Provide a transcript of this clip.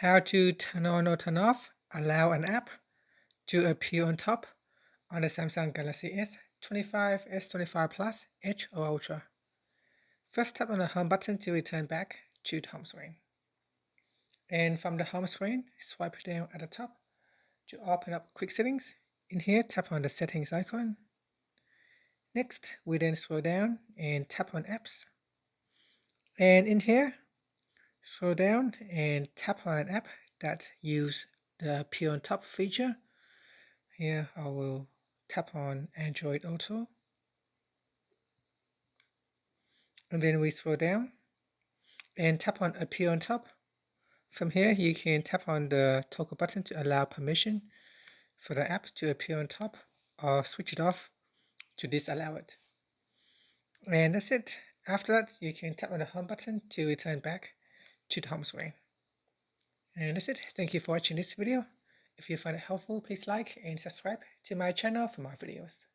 How to turn on or turn off, allow an app to appear on top on the Samsung Galaxy S25, S25 Plus, Edge or Ultra. First tap on the home button to return back to the home screen. And from the home screen, swipe down at the top to open up quick settings. In here, tap on the settings icon. Next, we then scroll down and tap on apps. And in here, scroll down and tap on an app that use the appear on top feature. Here I will tap on Android Auto. And then we scroll down and tap on appear on top. From here you can tap on the toggle button to allow permission for the app to appear on top or switch it off to disallow it. And that's it. After that you can tap on the home button to return back to the home screen. And that's it. Thank you for watching this video. If you find it helpful, please like and subscribe to my channel for more videos.